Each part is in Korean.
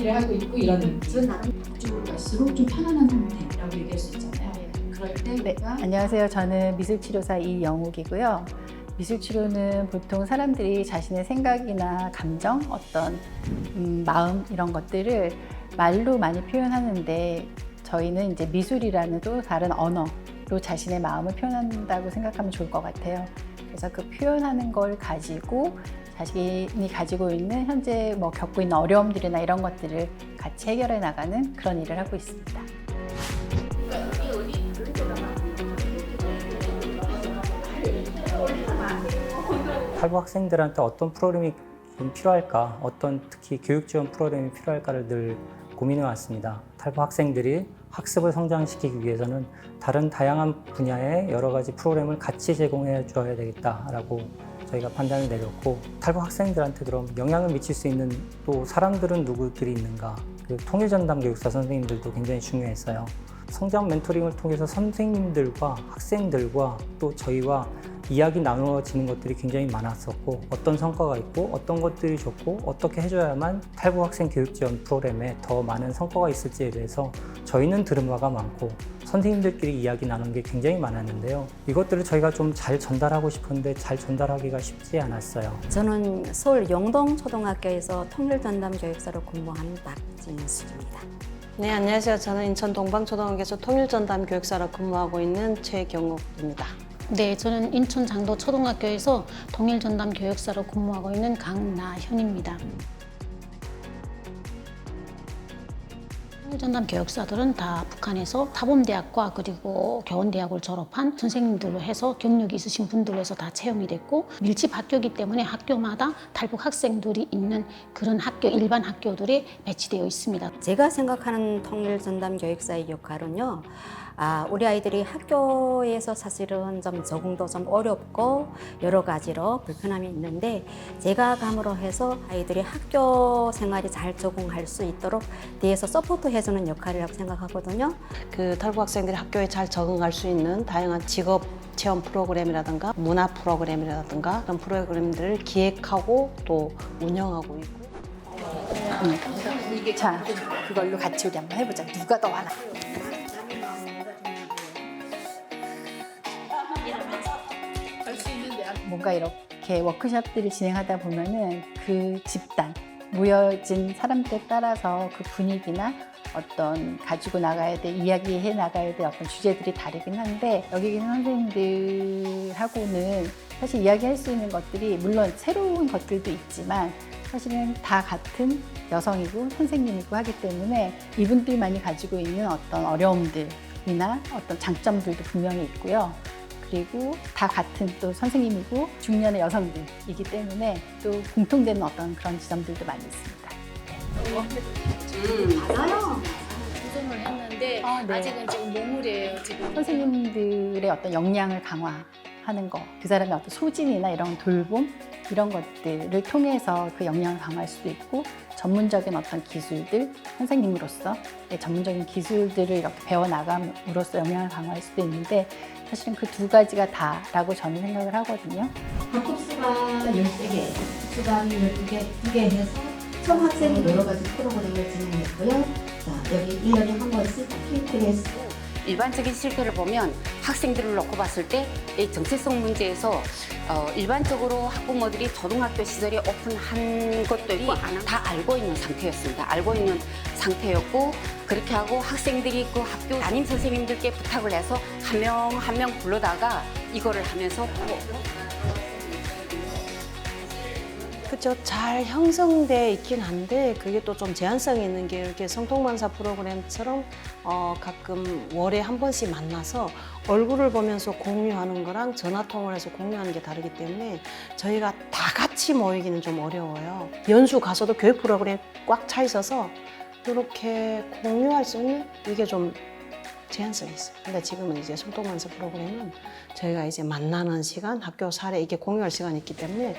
일을 하고 있고 이런 저 나름 쪽으로 갈수록 좀 편안한 상태라고 얘기할 수 있잖아요. 그럴 때 네, 안녕하세요. 저는 미술치료사 이영욱이고요. 미술치료는 보통 사람들이 자신의 생각이나 감정, 어떤 마음 이런 것들을 말로 많이 표현하는데 저희는 이제 미술이라는 또 다른 언어로 자신의 마음을 표현한다고 생각하면 좋을 것 같아요. 그래서 그 표현하는 걸 가지고 자신이 가지고 있는 현재 겪고 있는 어려움들이나 이런 것들을 같이 해결해 나가는 그런 일을 하고 있습니다. 탈북 학생들한테 어떤 프로그램이 필요할까, 어떤 특히 교육 지원 프로그램이 필요할까를 늘 고민해 왔습니다. 탈북 학생들이 학습을 성장시키기 위해서는 다른 다양한 분야의 여러 가지 프로그램을 같이 제공해 줘야 되겠다라고 저희가 판단을 내렸고, 탈북 학생들한테 그럼 영향을 미칠 수 있는 또 사람들은 누구들이 있는가, 그 통일전담 교육사 선생님들도 굉장히 중요했어요. 성장 멘토링을 통해서 선생님들과 학생들과 또 저희와 이야기 나누어지는 것들이 굉장히 많았었고, 어떤 성과가 있고 어떤 것들이 좋고 어떻게 해줘야만 탈북 학생 교육 지원 프로그램에 더 많은 성과가 있을지에 대해서 저희는 들은 바가 많고 선생님들끼리 이야기 나눈 게 굉장히 많았는데요. 이것들을 저희가 좀 잘 전달하고 싶은데 잘 전달하기가 쉽지 않았어요. 저는 서울 영동초등학교에서 통일전담 교육사로 근무하는 박진수입니다. 네, 안녕하세요. 저는 인천 동방초등학교에서 통일전담 교육사로 근무하고 있는 최경욱입니다. 네, 저는 인천 장도초등학교에서 통일전담 교육사로 근무하고 있는 강나현입니다. 통일전담 교육사들은 다 북한에서 타범대학과 그리고 교원대학을 졸업한 선생님들로 해서 경력이 있으신 분들로 해서 다 채용이 됐고, 밀집 학교이기 때문에 학교마다 탈북 학생들이 있는 그런 학교, 일반 학교들에 배치되어 있습니다. 제가 생각하는 통일전담 교육사의 역할은요, 우리 아이들이 학교에서 사실은 좀 적응도 좀 어렵고 여러 가지로 불편함이 있는데, 제가 감으로 해서 아이들이 학교 생활이 잘 적응할 수 있도록 뒤에서 서포트 해주는 역할이라고 생각하거든요. 그 탈북 학생들이 학교에 잘 적응할 수 있는 다양한 직업 체험 프로그램이라든가 문화 프로그램이라든가 그런 프로그램들을 기획하고 또 운영하고 있고. 자, 그걸로 같이 우리 한번 해보자. 누가 더 하나? 뭔가 이렇게 워크숍들을 진행하다 보면은 그 집단, 모여진 사람들에 따라서 그 분위기나 어떤 가지고 나가야 될, 이야기해 나가야 될 어떤 주제들이 다르긴 한데, 여기 계신 선생님들하고는 사실 이야기할 수 있는 것들이 물론 새로운 것들도 있지만 사실은 다 같은 여성이고 선생님이고 하기 때문에 이분들만이 가지고 있는 어떤 어려움들이나 어떤 장점들도 분명히 있고요. 그리고 다 같은 또 선생님이고 중년의 여성들이기 때문에 또 공통되는 어떤 그런 지점들도 많이 있습니다. 맞아요. 도전을 했는데 네. 아직은 지금 모물이에요. 지금 선생님들의 어떤 역량을 강화하는 것, 그 사람의 어떤 소진이나 이런 돌봄 이런 것들을 통해서 그 역량을 강화할 수도 있고, 전문적인 어떤 기술들, 선생님으로서 전문적인 기술들을 이렇게 배워나감으로써 역량을 강화할 수도 있는데, 사실은 그 두 가지가 다라고 저는 생각을 하거든요. 학급수가 13개, 수강이 12개, 2개 해서 총 학생이 여러 가지 프로그램을 진행했고요. 자, 여기 1년에 한 번씩 KTS 일반적인 실태를 보면 학생들을 놓고 봤을 때 이 정체성 문제에서 일반적으로 학부모들이 초등학교 시절에 오픈한 것들이 다 알고 있는 상태였습니다. 알고 있는 상태였고, 그렇게 하고 학생들이 그 학교 담임 선생님들께 부탁을 해서 한 명 한 명 불러다가 이거를 하면서 그렇죠. 잘 형성돼 있긴 한데 그게 또 좀 제한성이 있는 게, 이렇게 성통만사 프로그램처럼 가끔 월에 한 번씩 만나서 얼굴을 보면서 공유하는 거랑 전화통화를 해서 공유하는 게 다르기 때문에 저희가 다 같이 모이기는 좀 어려워요. 연수 가서도 교육 프로그램 꽉 차 있어서 이렇게 공유할 수 있는 이게 좀 제한성이 있어요. 근데 지금은 이제 성통만사 프로그램은 저희가 이제 만나는 시간, 학교 사례 이게 공유할 시간이 있기 때문에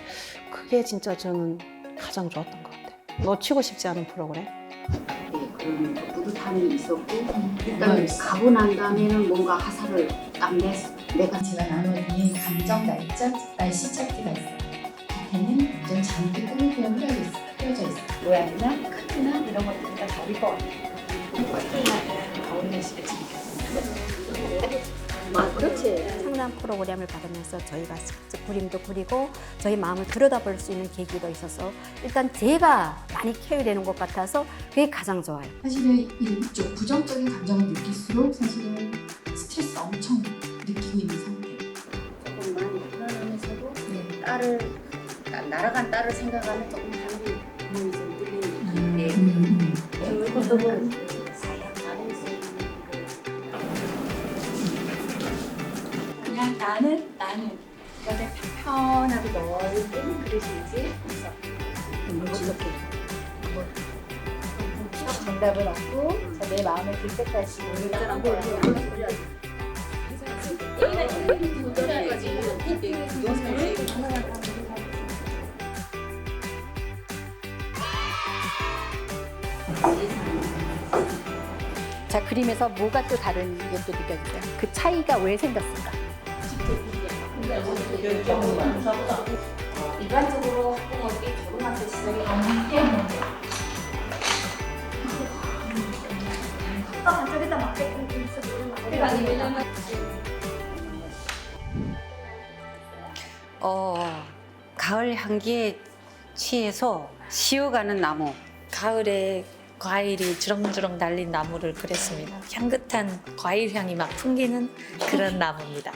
그게 진짜 저는 가장 좋았던 것 같아요. 놓치고 싶지 않은 프로그램. 그런 뿌듯함이 있었고, 일단 가고 난 다음에는 뭔가 화살을 딱 내가 제가 나누는 감정 날짜, 날 시차기가 있어요. 걔는 완전 잔디 꿈을 그냥 흐려져 있어요. 펴져 있어요. 모양이나 크기나 이런 것들이 다 다를 것 같아요. 가운데식을 그렇지. 상담 프로그램을 받으면서 저희가 직접 그림도 그리고 저희 마음을 들여다볼 수 있는 계기도 있어서 일단 제가 많이 케어되는 것 같아서 그게 가장 좋아요. 사실은 이쪽 부정적인 감정을 느낄수록 사실은 스트레스 엄청 느끼고 있는 상태. 조금 많이 불안하면서도 딸을 날아간 딸을 생각하면 조금 담비 몸이 좀 들리는 느낌인데 그것도 그냥 나는 이렇게 편하고 넓은 그릇인지 어떻게 정답을 얻고 내 마음에 들 때까지 자, 그림에서 뭐가 또 다른 게 또 느껴지세요? 그 차이가 왜 생겼을까? 일반적으로 학부모들이 초등학교 시절에 가을 향기에 취해서 쉬어가는 나무. 가을에 과일이 주렁주렁 달린 나무를 그렸습니다. 향긋한 과일 향이 막 풍기는 그런 나무입니다.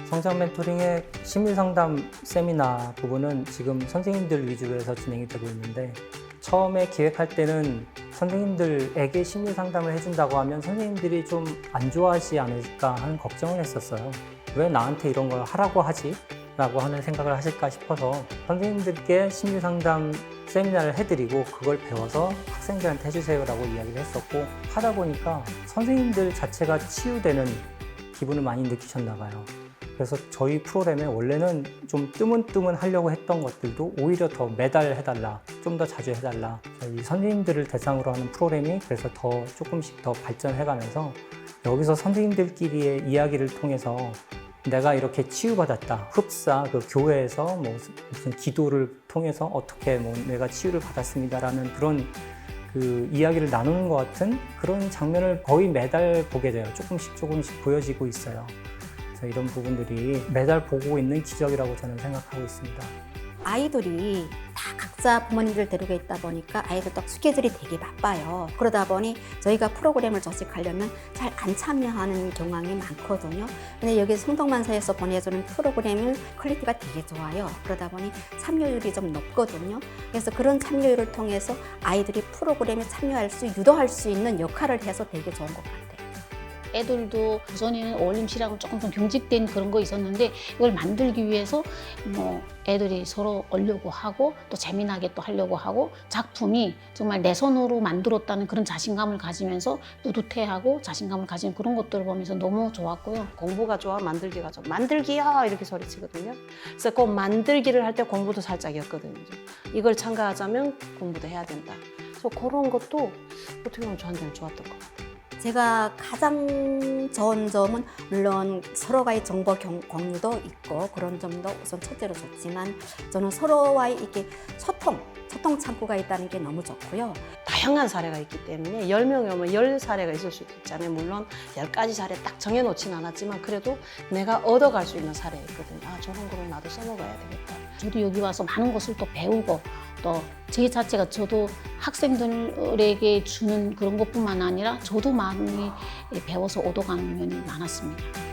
성장 멘토링의 심리 상담 세미나 부분은 지금 선생님들 위주로 해서 진행이 되고 있는데, 처음에 기획할 때는 선생님들에게 심리 상담을 해준다고 하면 선생님들이 좀 안 좋아하지 않을까 하는 걱정을 했었어요. 왜 나한테 이런 걸 하라고 하지? 라고 하는 생각을 하실까 싶어서 선생님들께 심리 상담 세미나를 해드리고 그걸 배워서 학생들한테 해주세요 라고 이야기를 했었고, 하다 보니까 선생님들 자체가 치유되는 기분을 많이 느끼셨나 봐요. 그래서 저희 프로그램에 원래는 좀 뜨문뜨문 하려고 했던 것들도 오히려 더 매달 해달라, 좀 더 자주 해달라, 이 선생님들을 대상으로 하는 프로그램이 그래서 더 조금씩 더 발전해가면서 여기서 선생님들끼리의 이야기를 통해서 내가 이렇게 치유받았다, 흡사 그 교회에서 뭐 무슨 기도를 통해서 어떻게 뭐 내가 치유를 받았습니다라는 그런 그 이야기를 나누는 것 같은 그런 장면을 거의 매달 보게 돼요. 조금씩 보여지고 있어요. 그래서 이런 부분들이 매달 보고 있는 기적이라고 저는 생각하고 있습니다. 아이들이 다 각자 부모님들 데리고 있다 보니까 아이들도 스케줄이 되게 바빠요. 그러다 보니 저희가 프로그램을 조직하려면 잘 안 참여하는 경향이 많거든요. 근데 여기 성동만사에서 보내주는 프로그램은 퀄리티가 되게 좋아요. 그러다 보니 참여율이 좀 높거든요. 그래서 그런 참여율을 통해서 아이들이 프로그램에 참여할 수, 유도할 수 있는 역할을 해서 되게 좋은 것 같아요. 애들도 그전에는 어울림시라고 조금 좀 경직된 그런 거 있었는데 이걸 만들기 위해서 뭐 애들이 서로 얼려고 하고 또 재미나게 또 하려고 하고 작품이 정말 내 손으로 만들었다는 그런 자신감을 가지면서 뿌듯해하고 자신감을 가지는 그런 것들을 보면서 너무 좋았고요. 공부가 좋아, 만들기가 좋아. 만들기야 이렇게 소리치거든요. 그래서 그 만들기를 할 때 공부도 살짝 였거든요. 이걸 참가하자면 공부도 해야 된다. 그래서 그런 것도 어떻게 보면 저한테는 좋았던 것 같아요. 제가 가장 좋은 점은 물론 서로와의 정보 공유도 있고 그런 점도 우선 첫째로 좋지만 저는 서로와의 이렇게 소통 창구가 있다는 게 너무 좋고요. 다양한 사례가 있기 때문에 10명이 오면 10사례가 있을 수도 있잖아요. 물론 10가지 사례 딱 정해놓진 않았지만 그래도 내가 얻어갈 수 있는 사례가 있거든요. 아, 저런 거를 나도 써먹어야 되겠다. 저도 여기 와서 많은 것을 또 배우고 또 제 자체가 저도 학생들에게 주는 그런 것뿐만 아니라 저도 많이 배워서 얻어가는 면이 많았습니다.